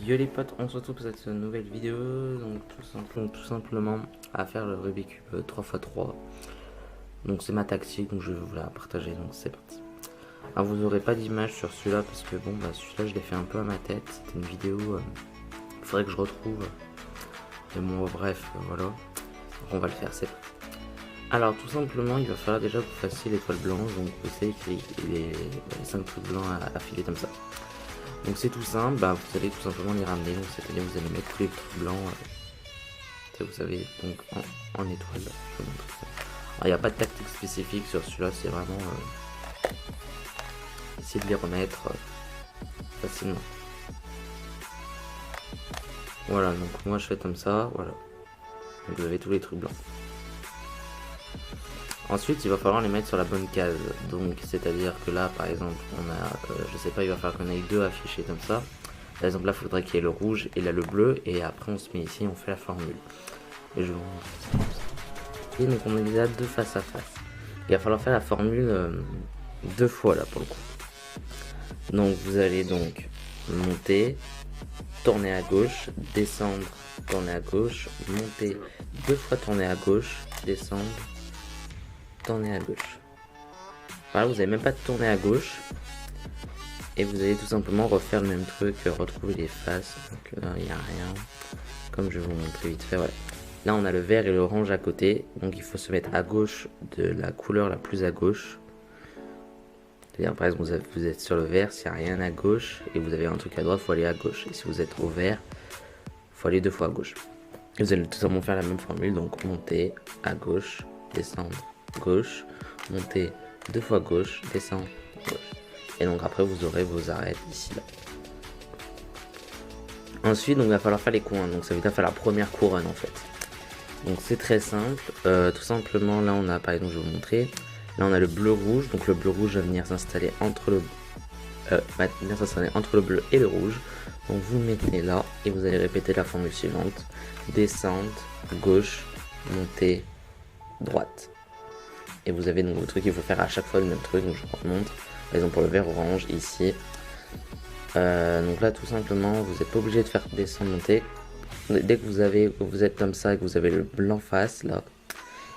Yo les potes, on se retrouve pour cette nouvelle vidéo, donc tout simplement à faire le Rubik's Cube 3x3. Donc c'est ma tactique, donc je vais vous la partager, donc c'est parti. Alors vous n'aurez pas d'image sur celui-là parce que bon bah celui-là je l'ai fait un peu à ma tête, c'était une vidéo, il faudrait que je retrouve, mais bon bref, voilà. Donc on va le faire, c'est parti. Alors tout simplement il va falloir déjà que vous fassiez l'étoile blanche, donc vous savez qu'il y a les 5 trucs blancs à filer comme ça. Donc c'est tout simple, bah, vous allez tout simplement les ramener, donc c'est-à-dire vous allez mettre tous les trucs blancs, vous savez, donc en étoile, je vous montre ça. Alors il n'y a pas de tactique spécifique sur celui-là, c'est vraiment essayer de les remettre facilement. Voilà, donc moi je fais comme ça, voilà. Donc vous avez tous les trucs blancs. Ensuite, il va falloir les mettre sur la bonne case. Donc, c'est-à-dire que là, par exemple, on a, je sais pas, il va falloir qu'on ait deux affichés comme ça. Par exemple, là, il faudrait qu'il y ait le rouge et là le bleu. Et après, on se met ici, on fait la formule. Et je vous montre ça comme ça. Et donc, on est déjà deux face à face. Il va falloir faire la formule deux fois là pour le coup. Donc, vous allez donc monter, tourner à gauche, descendre, tourner à gauche, monter, deux fois tourner à gauche, descendre, tourner à gauche. Voilà, vous n'avez même pas de tourner à gauche. Et vous allez tout simplement refaire le même truc, retrouver les faces. Donc là, il n'y a rien. Comme je vais vous montrer vite fait, voilà. Là, on a le vert et l'orange à côté. Donc il faut se mettre à gauche de la couleur la plus à gauche. C'est-à-dire, par exemple, vous êtes sur le vert, s'il n'y a rien à gauche, et vous avez un truc à droite, il faut aller à gauche. Et si vous êtes au vert, il faut aller deux fois à gauche. Et vous allez tout simplement faire la même formule. Donc monter à gauche, descendre, gauche, monter deux fois gauche, descendre, gauche. Et donc après vous aurez vos arêtes ici là. Ensuite donc il va falloir faire les couronnes. Donc ça veut dire faire la première couronne en fait. Donc c'est très simple. Tout simplement là on a, par exemple je vais vous montrer. Là on a le bleu rouge. Donc le bleu rouge va venir s'installer entre le bleu et le rouge. Donc vous le mettez là et vous allez répéter la formule suivante. Descendre, gauche, monter, droite. Et vous avez donc vos trucs, il faut faire à chaque fois le même truc. Donc je vous remontre. Par exemple pour le vert orange ici. Donc là tout simplement vous n'êtes pas obligé de faire descendre monter. Dès que vous êtes comme ça et que vous avez le blanc face là,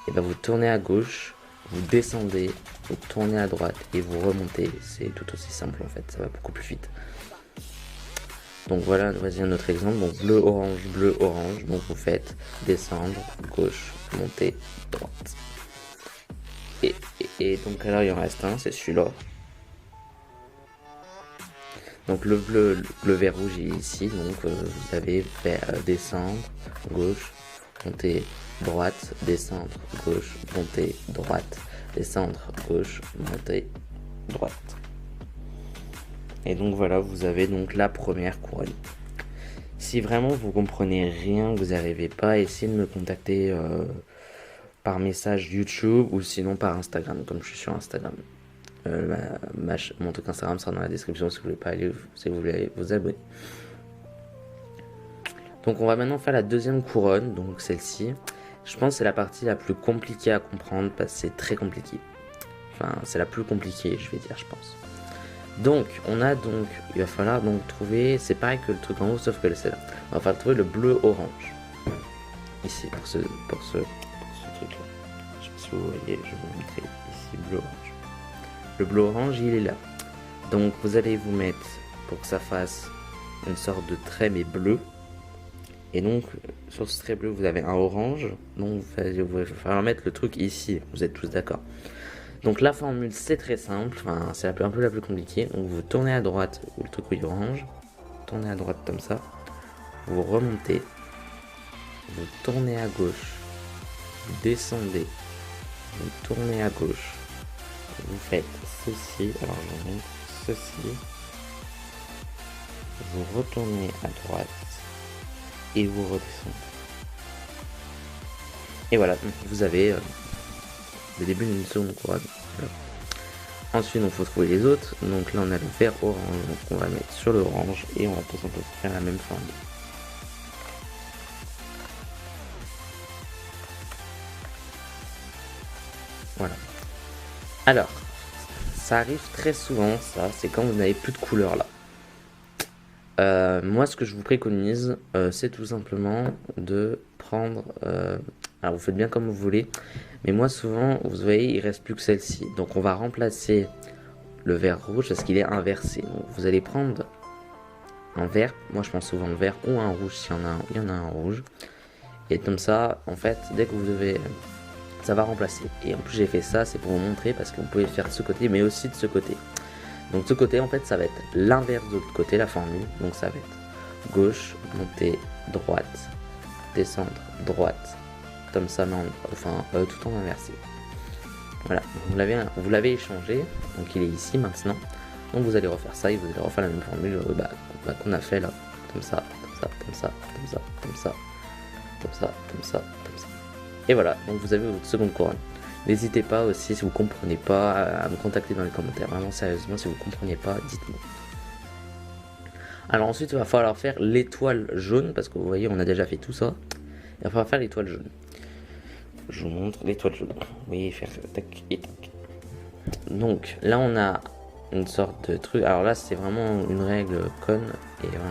et ben vous tournez à gauche, vous descendez, vous tournez à droite et vous remontez. C'est tout aussi simple en fait, ça va beaucoup plus vite. Donc voilà, voici un autre exemple. Donc bleu orange. Donc vous faites descendre, gauche, monter, droite. Et donc alors il en reste un, c'est celui-là. Donc le bleu, le vert rouge est ici, donc vous avez fait descendre, gauche, monter, droite, descendre, gauche, monter, droite, descendre, gauche, monter, droite. Et donc voilà, vous avez donc la première couronne. Si vraiment vous comprenez rien, vous n'arrivez pas, essayez de me contacter par message YouTube ou sinon par Instagram, comme je suis sur Instagram. Mon truc Instagram sera dans la description si vous voulez pas aller, si vous voulez vous abonner. Donc on va maintenant faire la deuxième couronne, donc celle-ci. Je pense que c'est la partie la plus compliquée à comprendre parce que c'est très compliqué. Enfin c'est la plus compliquée je vais dire je pense. Donc il va falloir donc trouver, c'est pareil que le truc en haut sauf que c'est là. On va falloir trouver le bleu orange. Ici pour ce truc là. Je sais pas si vous voyez, je vais vous montrer ici bleu orange. Le bleu orange il est là. Donc vous allez vous mettre pour que ça fasse une sorte de trait mais bleu. Et donc sur ce trait bleu vous avez un orange. Donc vous va falloir mettre le truc ici. Vous êtes tous d'accord. Donc la formule c'est très simple. Enfin c'est un peu la plus compliquée. Donc vous tournez à droite où le truc est orange. Tournez à droite comme ça. Vous remontez. Vous tournez à gauche. Vous descendez. Vous tournez à gauche. Vous faites ceci, alors je montre ceci, vous retournez à droite et vous redescendez. Et voilà, vous avez le début d'une seconde couronne. Voilà. Ensuite, il faut trouver les autres. Donc là, on a le vert orange, donc on va mettre sur l'orange et on va tout simplement faire la même formule. Voilà. Alors, ça arrive très souvent, ça, c'est quand vous n'avez plus de couleur là. Moi, ce que je vous préconise, c'est tout simplement de prendre... alors, vous faites bien comme vous voulez, mais moi, souvent, vous voyez, il reste plus que celle-ci. Donc, on va remplacer le vert rouge parce qu'il est inversé. Donc, vous allez prendre un vert, moi, je prends souvent le vert ou un rouge s'il y en a un, il y en a un rouge. Et comme ça, en fait, dès que vous devez... ça va remplacer. Et en plus, j'ai fait ça, c'est pour vous montrer parce que vous pouvez le faire de ce côté, mais aussi de ce côté. Donc de ce côté, en fait, ça va être l'inverse de l'autre côté, la formule. Donc ça va être gauche, monter, droite, descendre, droite, comme ça, mais tout en inversé. Voilà, vous l'avez échangé, donc il est ici maintenant. Donc vous allez refaire ça et vous allez refaire la même formule qu'on a fait là. Comme ça, comme ça, comme ça, comme ça, comme ça, comme ça, comme ça, comme ça. Et voilà, donc vous avez votre seconde couronne. N'hésitez pas aussi, si vous ne comprenez pas, à me contacter dans les commentaires. Vraiment sérieusement, si vous ne comprenez pas, dites-moi. Alors ensuite, il va falloir faire l'étoile jaune, parce que vous voyez, on a déjà fait tout ça. Il va falloir faire l'étoile jaune. Je vous montre l'étoile jaune. Vous voyez, faire tac et tac. Donc là, on a une sorte de truc. Alors là, c'est vraiment une règle conne. Et voilà.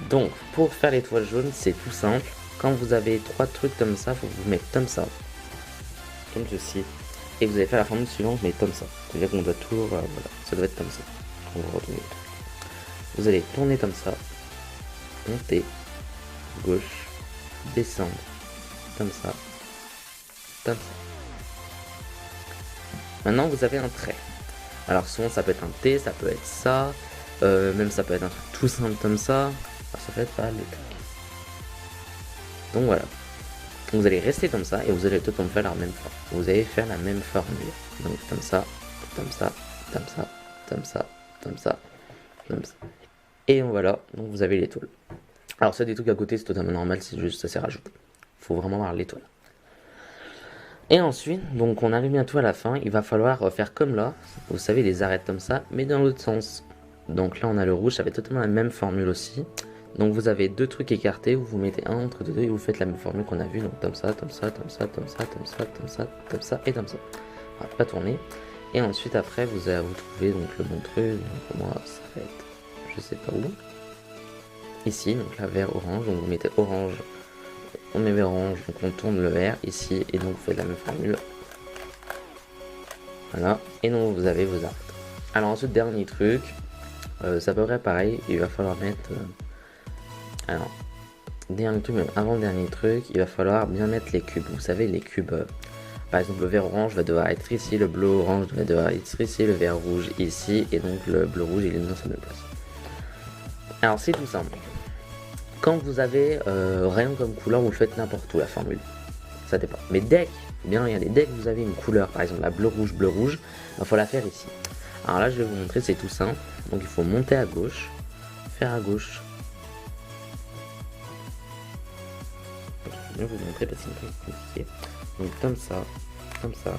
Donc, pour faire l'étoile jaune, c'est tout simple. Quand vous avez 3 trucs comme ça, il faut vous mettre comme ça. Comme ceci, et vous allez faire la formule suivante mais comme ça, c'est à dire qu'on doit toujours, voilà, ça doit être comme ça. On va retourner. Vous allez tourner comme ça, monter, gauche, descendre, comme ça, comme ça. Maintenant vous avez un trait. Alors souvent ça peut être un T, ça peut être ça, même ça peut être un truc tout simple comme ça. Alors, ça peut être pas les trucs. Donc voilà. Vous allez rester comme ça et vous allez tout le temps faire la même forme. Vous allez faire la même formule. Donc comme ça, comme ça, comme ça, comme ça, comme ça, comme ça. Et voilà, donc vous avez l'étoile. Alors ça des trucs à côté c'est totalement normal, c'est juste ça s'est rajouté. Faut vraiment avoir l'étoile. Et ensuite, donc on arrive bientôt à la fin, il va falloir faire comme là, vous savez les arêtes comme ça, mais dans l'autre sens. Donc là on a le rouge, ça va être totalement la même formule aussi. Donc vous avez 2 trucs écartés, vous mettez un entre deux et vous faites la même formule qu'on a vue, donc comme ça, comme ça, comme ça, comme ça, comme ça, comme ça, comme ça et comme ça. On va pas tourner. Et ensuite après vous allez vous trouver donc le bon truc, donc pour moi ça va être je sais pas où. Ici, donc là vert orange, donc vous mettez orange, on met vert orange, donc on tourne le vert ici et donc vous faites la même formule. Voilà, et donc vous avez vos arêtes. Alors ensuite dernier truc, c'est à peu près pareil, il va falloir mettre... alors, dernier truc, même avant le dernier truc, il va falloir bien mettre les cubes. Vous savez, les cubes, par exemple, le vert orange va devoir être ici, le bleu orange va devoir être ici, le vert rouge ici, et donc le bleu rouge il est dans sa même place. Alors, c'est tout simple. Quand vous avez rien comme couleur, vous le faites n'importe où la formule. Ça dépend. Mais dès que, bien regardez, dès que vous avez une couleur, par exemple la bleu rouge, il faut la faire ici. Alors là, je vais vous montrer, c'est tout simple. Donc, il faut monter à gauche, faire à gauche. Je vais vous montrer parce que c'est un peu compliqué. Donc comme ça, comme ça,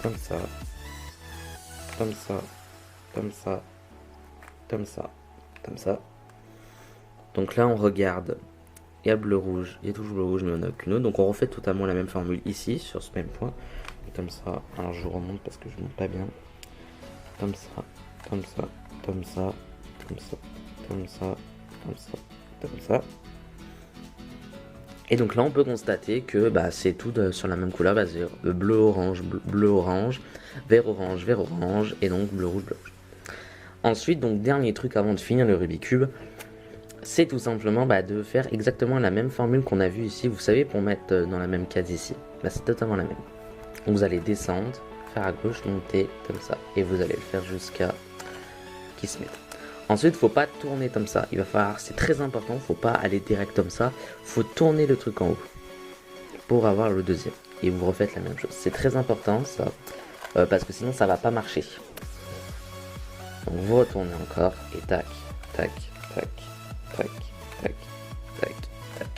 comme ça, comme ça, comme ça, comme ça, comme ça. Donc là on regarde, il y a bleu rouge, il y a toujours bleu rouge mais on n'a aucune autre. Donc on refait totalement la même formule ici sur ce même point. Et comme ça, alors je vous remonte parce que je ne monte pas bien. Comme ça, comme ça, comme ça, comme ça, comme ça, comme ça, comme ça. Et donc là on peut constater que c'est tout sur la même couleur, c'est bleu orange, bleu orange, vert orange et donc bleu rouge. Ensuite donc dernier truc avant de finir le Rubik's Cube, c'est tout simplement de faire exactement la même formule qu'on a vue ici, vous savez pour mettre dans la même case ici, c'est totalement la même. Donc vous allez descendre, faire à gauche, monter comme ça et vous allez le faire jusqu'à qu'il se mette. Ensuite, faut pas tourner comme ça. Il va falloir, c'est très important, faut pas aller direct comme ça. Faut tourner le truc en haut pour avoir le deuxième. Et vous refaites la même chose. C'est très important ça, parce que sinon ça va pas marcher. Donc vous retournez encore et tac, tac, tac, tac, tac, tac, tac.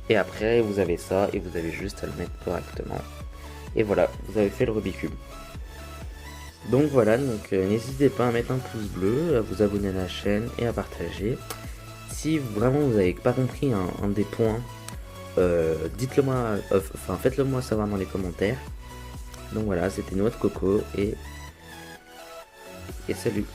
Et après vous avez ça et vous avez juste à le mettre correctement. Et voilà, vous avez fait le Rubik's Cube. Donc voilà, n'hésitez pas à mettre un pouce bleu, à vous abonner à la chaîne et à partager. Si vraiment vous n'avez pas compris un des points, dites-le moi, faites-le moi savoir dans les commentaires. Donc voilà, c'était Noix de Coco et salut.